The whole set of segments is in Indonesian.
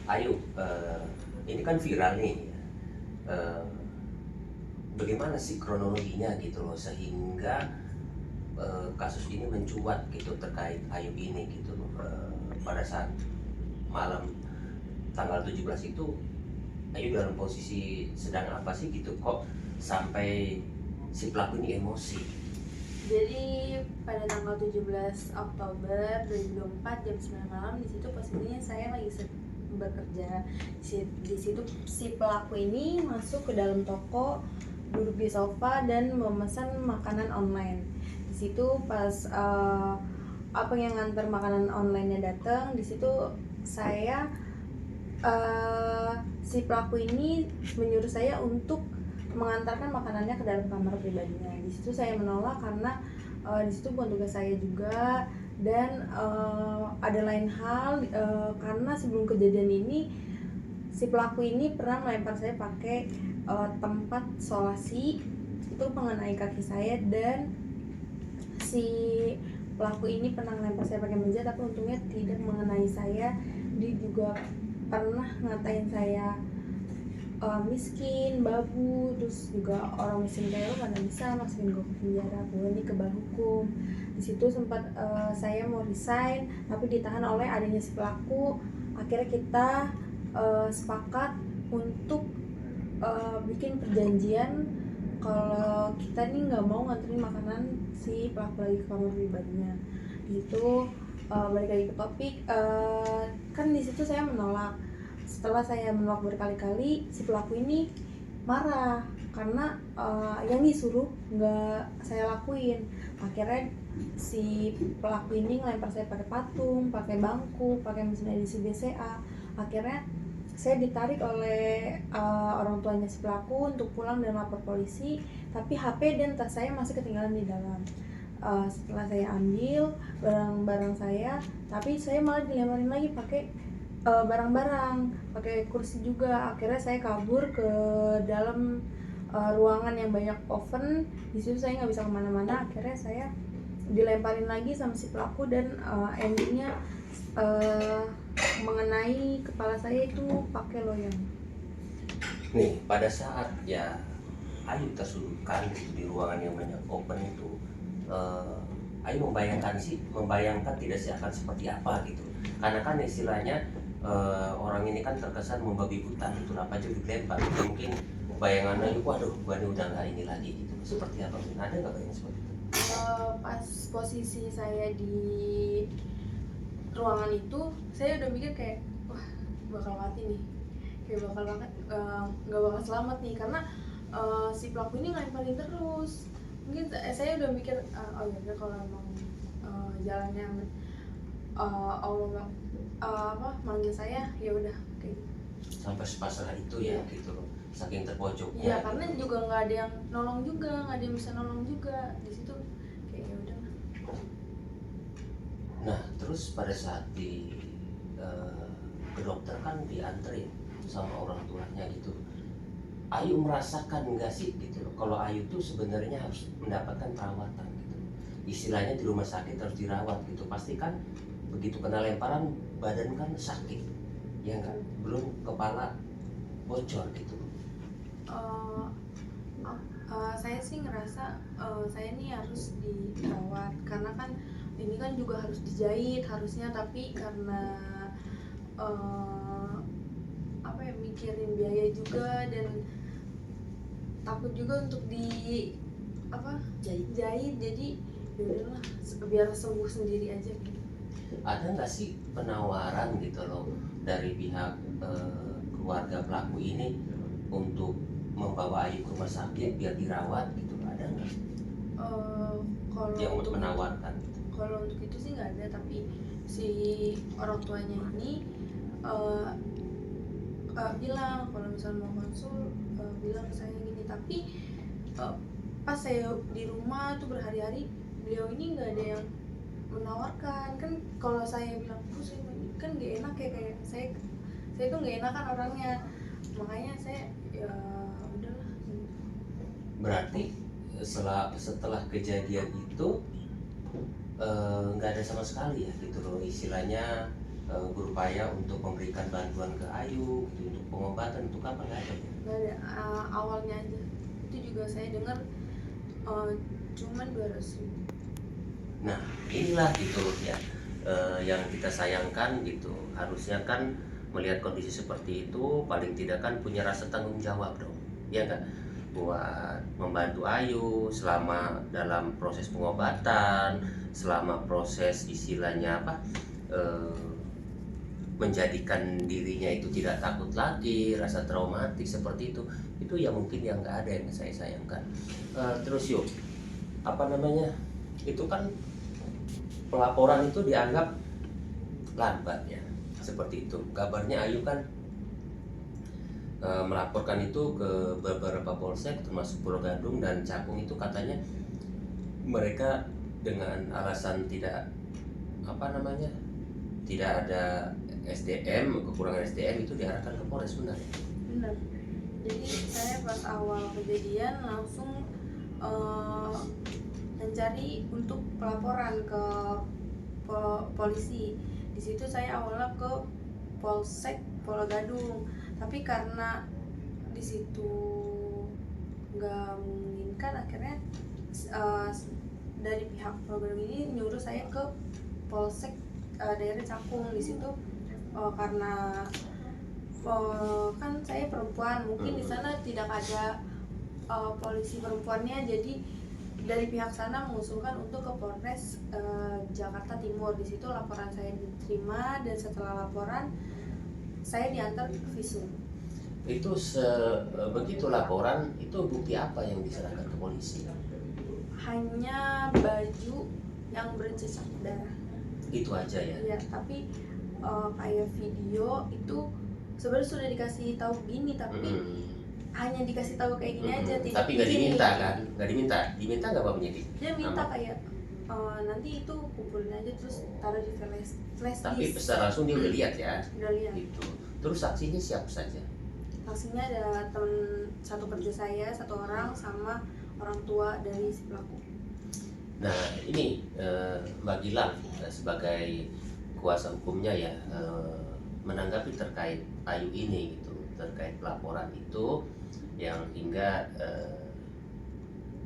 Ayo, ini kan viral nih. Eh, Bagaimana sih kronologinya gitu loh sehingga kasus ini mencuat gitu terkait Ayu ini gitu loh. Pada saat malam tanggal 17 itu Ayu dalam posisi sedang apa sih gitu kok sampai si pelaku ini emosi? Jadi pada tanggal 17 Oktober 2024 jam 9 malam, di situ posisinya saya lagi bekerja. Di situ si pelaku ini masuk ke dalam toko, duduk di sofa dan memesan makanan online. Di situ pas apa yang nganter makanan online-nya datang, di situ saya si pelaku ini menyuruh saya untuk mengantarkan makanannya ke dalam kamar pribadinya. Di situ saya menolak karena di situ bukan tugas saya juga, dan ada lain hal, karena sebelum kejadian ini si pelaku ini pernah melempar saya pakai tempat solasi itu mengenai kaki saya, dan si pelaku ini pernah melempar saya pakai meja tapi untungnya tidak mengenai saya. Dia juga pernah ngatain saya miskin, babu, terus juga orang miskin kayak lo mana bisa masukin gue ke penjara, gue ini kebal hukum. Di situ sempat saya mau resign tapi ditahan oleh adanya si pelaku. Akhirnya kita sepakat untuk bikin perjanjian kalau kita nih nggak mau nganterin makanan si pelaku lagi ke kamar pribadinya. Gitu. Balik lagi ke topik, kan di situ saya menolak. Setelah saya menolak berkali-kali, si pelaku ini marah karena yang disuruh nggak saya lakuin. Akhirnya si pelaku ini ngelempar saya pakai patung, pakai bangku, pakai mesin edisi BCA. Akhirnya saya ditarik oleh orang tuanya si pelaku untuk pulang dan lapor polisi, tapi HP dan tas saya masih ketinggalan di dalam. Setelah saya ambil barang-barang saya, tapi saya malah dilemparin lagi pakai barang-barang, pakai kursi juga. Akhirnya saya kabur ke dalam ruangan yang banyak oven. Di situ saya nggak bisa kemana-mana. Akhirnya saya dilemparin lagi sama si pelaku, dan endingnya mengenai kepala saya itu pakai loyang. Nih, pada saat ya Ayu tersudutkan gitu di ruangan yang banyak open itu, Ayu membayangkan tidak sih akan seperti apa gitu. Karena kan istilahnya orang ini kan terkesan membabi buta gitu, apa aja dilempar gitu. Mungkin bayangan Ayu, waduh gua ini udah nggak ini lagi gitu. Seperti apa? Ada nggak bayangan seperti itu? Pas posisi saya di ruangan itu, saya udah mikir kayak wah bakal mati nih, kayak bakal banget nggak bakal selamat nih, karena si pelaku ini ngelemparin terus. Mungkin saya udah mikir oh ya udah, kalau emang jalannya Allah manggil saya, ya udah kayak gitu. Sampai sepasrah itu ya gitu loh, saking terpojoknya. Ya karena juga nggak ada yang nolong juga, nggak ada yang bisa nolong juga di situ, kayak ya udah. Nah, terus pada saat ke dokter kan diantri sama orang tuanya gitu. Ayu merasakan enggak sih gitu loh, kalau Ayu tuh sebenarnya harus mendapatkan perawatan gitu. Istilahnya di rumah sakit harus dirawat gitu. Pasti kan begitu kena lemparan badan kan sakit, ya enggak? Belum kepala bocor gitu. Uh, saya sih ngerasa saya nih harus dirawat, karena kan ini kan juga harus dijahit harusnya, tapi karena mikirin biaya juga dan takut juga untuk jahit, jadi ya udahlah biar sembuh sendiri aja gitu. Ada nggak sih penawaran gitu loh dari pihak keluarga pelaku ini untuk membawa Ayu ke rumah sakit biar dirawat gitu? Ada nggak Kalau yang untuk menawarkan gitu? Kalau untuk itu sih nggak ada, tapi si orang tuanya ini bilang kalau misalnya mau konsul, bilang ke saya gini, tapi pas saya di rumah tuh berhari-hari, beliau ini nggak ada yang menawarkan. Kan kalau saya bilang saya kan nggak enak ya, kayak saya tuh nggak enakan orangnya, makanya saya ya udahlah. Berarti setelah kejadian itu nggak ada sama sekali ya gitu loh, istilahnya berupaya untuk memberikan bantuan ke Ayu gitu, untuk pengobatan, untuk apa, nggak ada? Nggak ada. Awalnya aja itu juga saya dengar cuman 200.000. Nah inilah gitu ya, yang kita sayangkan gitu. Harusnya kan melihat kondisi seperti itu paling tidak kan punya rasa tanggung jawab dong, ya kan, buat membantu Ayu selama dalam proses pengobatan, selama proses istilahnya apa, menjadikan dirinya itu tidak takut lagi, rasa traumatik seperti itu ya mungkin yang nggak ada yang saya sayangkan. Terus yuk, apa namanya, itu kan pelaporan itu dianggap lambat ya, seperti itu. Kabarnya Ayu kan melaporkan itu ke beberapa polsek termasuk Pulau Gadung dan Cakung, itu katanya mereka dengan alasan tidak apa namanya, tidak ada SDM, kekurangan SDM itu diarahkan ke Polres, benar ya? Benar. Jadi saya pas awal kejadian langsung mencari untuk pelaporan ke polisi. Di situ saya awalnya ke Polsek Pulau Gadung, tapi karena di situ nggak memungkinkan, akhirnya dari pihak Pulau Gadung ini nyuruh saya ke Polsek daerah Cakung. Di situ karena kan saya perempuan, mungkin di sana tidak ada polisi perempuannya, jadi dari pihak sana mengusulkan untuk ke Polres Jakarta Timur. Di situ laporan saya diterima dan setelah laporan saya diantar ke visum. Itu begitu laporan, itu bukti apa yang diserahkan ke polisi? Hanya baju yang bercecak darah. Itu aja ya? Iya, tapi kayak video itu sebenarnya sudah dikasih tahu gini, tapi hanya dikasih tahu kayak gini aja, tidak. Tapi nggak diminta kan? Nggak diminta nggak Pak penyidik? Dia minta kayak nanti itu kumpulin aja terus taruh di flash disk. Tapi secara langsung dia udah lihat ya? Udah lihat. Gitu. Terus saksinya siapa saja? Saksinya ada teman satu kerja saya, satu orang, sama orang tua dari si pelaku. Nah ini Mbak Gilang sebagai kuasa hukumnya ya, menanggapi terkait Ayu ini gitu, terkait pelaporan itu yang hingga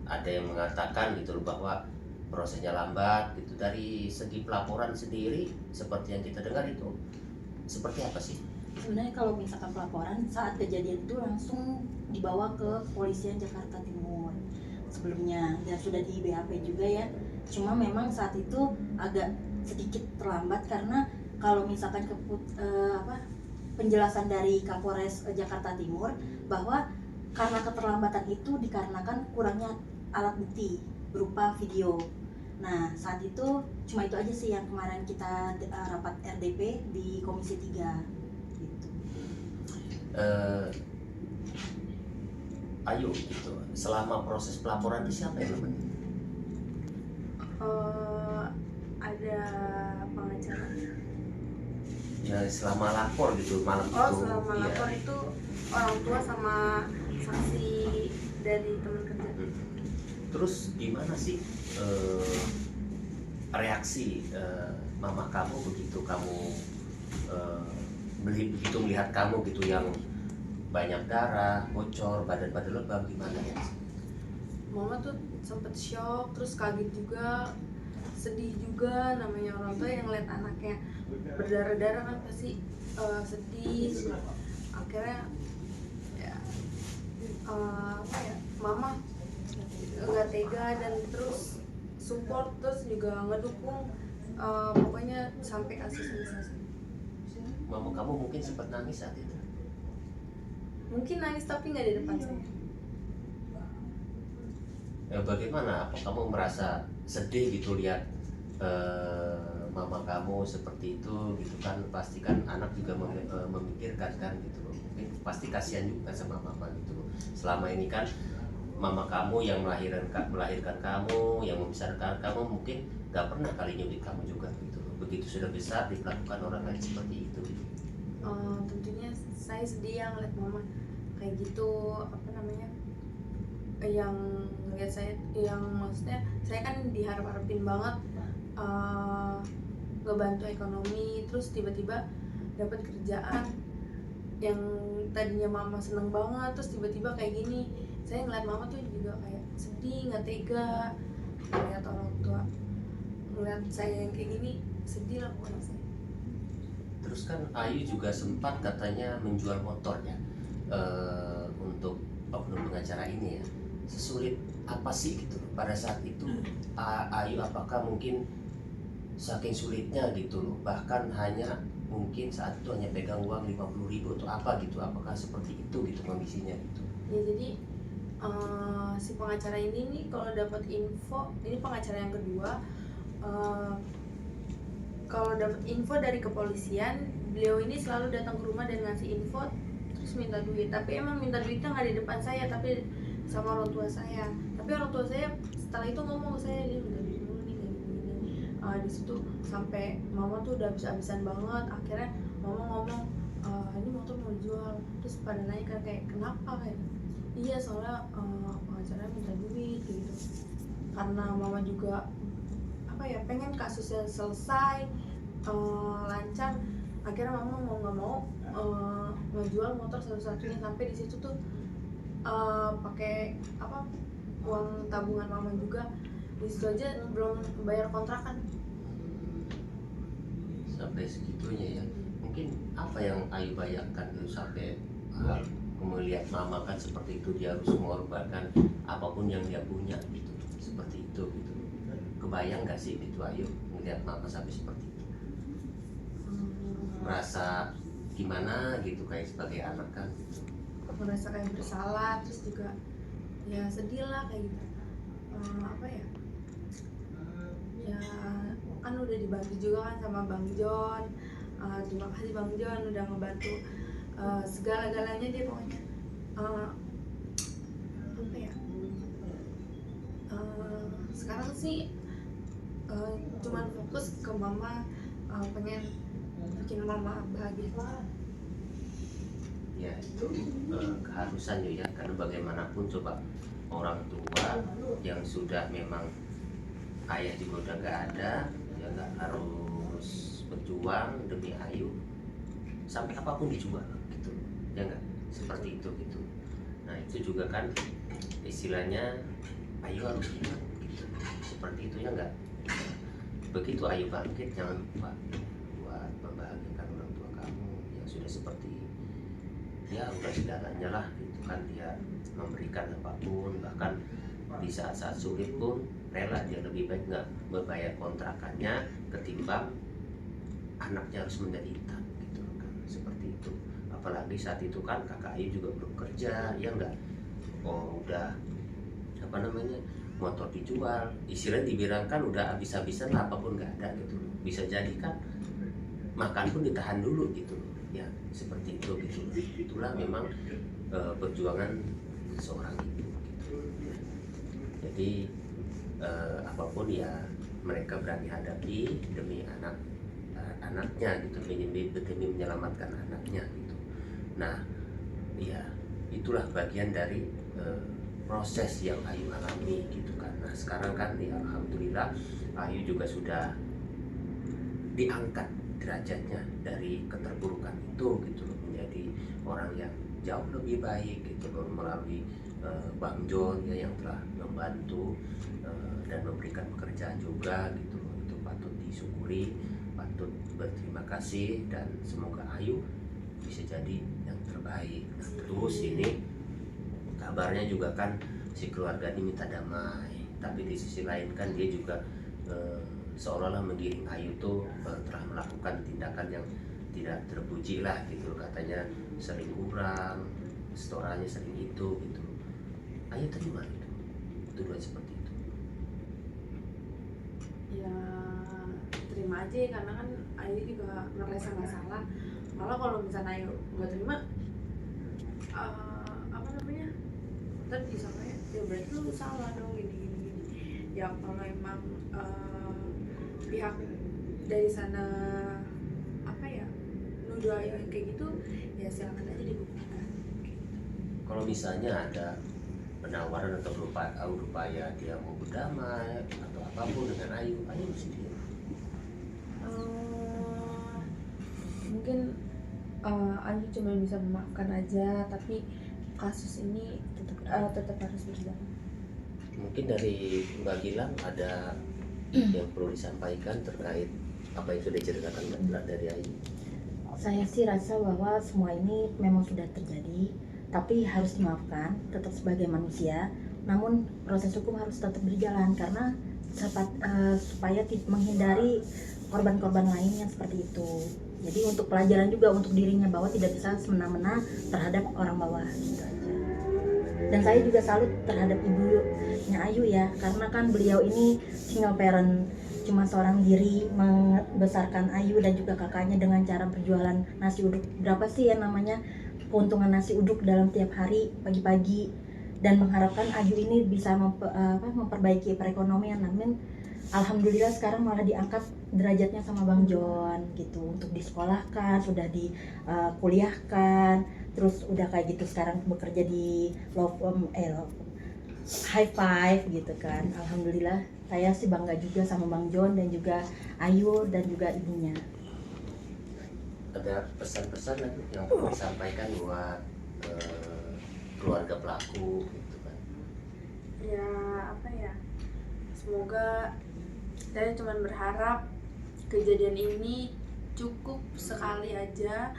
ada yang mengatakan gitu loh bahwa prosesnya lambat gitu. Dari segi pelaporan sendiri seperti yang kita dengar itu seperti apa sih? Sebenarnya kalau misalkan pelaporan saat kejadian itu langsung dibawa ke Kepolisian Jakarta Timur sebelumnya, dan sudah di BAP juga ya. Cuma memang saat itu agak sedikit terlambat karena kalau misalkan penjelasan dari Kapolres Jakarta Timur bahwa karena keterlambatan itu dikarenakan kurangnya alat bukti berupa video. Nah saat itu cuma itu aja sih yang kemarin kita rapat RDP di Komisi 3 gitu. Ayu gitu, selama proses pelaporan itu siapa yang nemenin? Ada pengacara. Ya selama lapor gitu malam itu. Selama lapor itu orang tua sama saksi dari teman kerja. Terus gimana sih reaksi mama kamu begitu kamu begitu melihat kamu gitu yang banyak darah, bocor, badan lebam, gimana ya? Mama tuh sempet shock, terus kaget juga, sedih juga. Namanya orang tua yang ngeliat anaknya berdarah-darah kan pasti sedih. Akhirnya ya mama nggak tega dan terus support, terus juga ngedukung, pokoknya sampai kasus ini selesai. Mama kamu mungkin sempat nangis saat itu? Mungkin nangis tapi nggak di depan saya. Bagaimana? Apa kamu merasa sedih gitu lihat mama kamu seperti itu gitu kan? Pasti kan anak juga memikirkan kan gitu loh. Mungkin pasti kasihan juga sama mama gitu loh. Selama ini kan mama kamu yang melahirkan kamu, yang membesarkan kamu, mungkin gak pernah kali nyubit kamu juga gitu loh. Begitu sudah besar diperlakukan orang lain seperti itu. Tentunya saya sedih yang lihat mama kayak gitu, yang ngeliat saya, yang maksudnya saya kan diharap-harapin banget ngebantu ekonomi, terus tiba-tiba dapat kerjaan yang tadinya mama seneng banget, terus tiba-tiba kayak gini. Saya ngeliat mama tuh juga kayak sedih, nggak tega ngeliat orang tua, ngeliat saya yang kayak gini, sedih lah pokoknya saya. Terus kan Ayu juga sempat katanya menjual motor ya, untuk oknum pengacara ini ya. Sesulit apa sih gitu loh pada saat itu Ayu? Apakah mungkin saking sulitnya gitu loh, bahkan hanya mungkin saat itu hanya pegang uang 50.000 atau apa gitu, apakah seperti itu gitu kondisinya gitu? Ya jadi si pengacara ini nih kalau dapat info, ini pengacara yang kedua, kalau dapat info dari kepolisian, beliau ini selalu datang ke rumah dan ngasih info terus minta duit. Tapi emang minta duitnya nggak di depan saya, tapi sama orang tua saya. Tapi orang tua saya setelah itu ngomong ke saya, dia minta duit dulu nih kayak gini. Di situ sampai mama tuh udah habis-habisan banget. Akhirnya mama ngomong, ini motor mau jual. Terus pada nanya kan kayak kenapa, kayak iya soalnya pengacaranya minta duit gitu. Karena mama juga apa ya, pengen kasusnya selesai lancar. Akhirnya mama mau nggak mau ngejual motor satu-satunya, sampai di situ tuh pakai apa, uang tabungan mama juga. Di situ aja belum bayar kontrakan. Sampai segitunya ya. Mungkin apa yang Ayu bayangkan itu sampai melihat mama kan seperti itu, dia harus mengorbankan apapun yang dia punya gitu, seperti itu gitu. Kebayang gak sih gitu Ayu melihat mama sampai seperti itu? Merasa gimana gitu kayak sebagai anak kan gitu? Merasa kayak bersalah, terus juga ya sedih lah kayak gitu. Apa ya, ya kan udah dibantu juga kan sama Bang John. Terima kasih Bang John udah ngebantu segala-galanya dia pokoknya. Apa ya, sekarang sih cuman fokus ke mama, pengen bikin mama bahagia. Ya itu keharusan ya, karena bagaimanapun coba orang tua yang sudah memang ayah juga udah gak ada, ya gak harus berjuang demi Ayu sampai apapun dijual gitu, ya nggak, seperti itu gitu. Nah itu juga kan istilahnya Ayu harus ingat gitu, seperti itu ya nggak. Begitu Ayu bangkit, jangan lupa buat membahagiakan orang tua kamu yang sudah seperti ya udah segalanya lah gitu kan. Dia memberikan apapun, bahkan di saat-saat sulit pun rela dia lebih baik nggak membayar kontrakannya ketimbang anaknya harus menderita gitu kan, seperti itu. Apalagi saat itu kan kakak Ayu juga belum kerja, ya nggak. Udah apa namanya, motor dijual, istilahnya dibilang kan udah habis-habisan lah, apapun nggak ada gitu. Bisa jadi kan makan pun ditahan dulu gitu ya, seperti itu gitu. Itulah memang perjuangan seorang ibu gitu. Jadi apapun ya mereka berani hadapi demi anaknya gitu, demi menyelamatkan anaknya gitu. Nah ya itulah bagian dari proses yang Ayu alami gitu kan. Nah sekarang kan ya alhamdulillah Ayu juga sudah diangkat derajatnya dari keterpurukan itu gitu loh, menjadi orang yang jauh lebih baik gitu loh, melalui Bang John ya yang telah membantu dan memberikan pekerjaan juga gitu loh. Itu patut disyukuri, patut berterima kasih, dan semoga Ayu bisa jadi yang terbaik. Nah, terus ini kabarnya juga kan si keluarga ini minta damai, tapi di sisi lain kan dia juga seolah-olah menggiring Ayu tuh telah melakukan tindakan yang tidak terpuji lah gitu, katanya sering kurang, setorannya sering itu gitu. Ayu terima gitu tuduhan seperti itu? Ya terima aja, karena kan Ayu juga ngerasa nggak salah. Malah kalau misalnya Ayu nggak terima, apa namanya, ntar disangkanya ya berarti lu salah dong gini. Ya kalau emang pihak dari sana apa ya nuduh Ayu yang kayak gitu, ya silakan aja dibuktikan. Kalau misalnya ada penawaran atau upaya dia mau berdamai atau apapun dengan Ayu, Ayu mesti diam. mungkin Ayu cuma bisa memaafkan aja, tapi kasus ini tetap harus berjalan. Mungkin dari Mbak Gilang ada yang perlu disampaikan terkait apa yang sudah diceritakan Mbak Gilang dari Ayu. Saya sih rasa bahwa semua ini memang sudah terjadi, tapi harus dimaafkan, tetap sebagai manusia. Namun proses hukum harus tetap berjalan karena supaya menghindari korban-korban lain yang seperti itu. Jadi untuk pelajaran juga untuk dirinya bahwa tidak bisa semena-mena terhadap orang bawah gitu aja. Dan saya juga salut terhadap ibunya Ayu ya, karena kan beliau ini single parent, cuma seorang diri membesarkan Ayu dan juga kakaknya dengan cara berjualan nasi uduk. Berapa sih yang namanya keuntungan nasi uduk dalam tiap hari pagi-pagi, dan mengharapkan Ayu ini bisa memperbaiki perekonomian. Namun alhamdulillah sekarang malah diangkat derajatnya sama Bang John gitu, untuk disekolahkan, sudah dikuliahkan, terus udah kayak gitu sekarang bekerja di High Five gitu kan. Alhamdulillah saya sih bangga juga sama Bang John dan juga Ayu dan juga ibunya. Ada pesan-pesan yang perlu disampaikan buat keluarga pelaku gitu kan? Ya apa ya, semoga saya cuma berharap kejadian ini cukup sekali aja.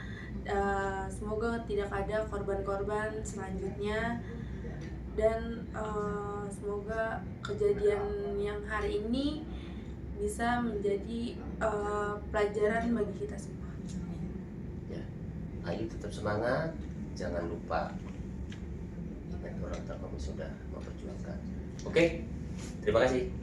Semoga tidak ada korban-korban selanjutnya, dan semoga kejadian yang hari ini bisa menjadi pelajaran bagi kita semua. Ya, Ayu tetap semangat, jangan lupa ingat orang tua kamu sudah memperjuangkan. Oke, terima kasih.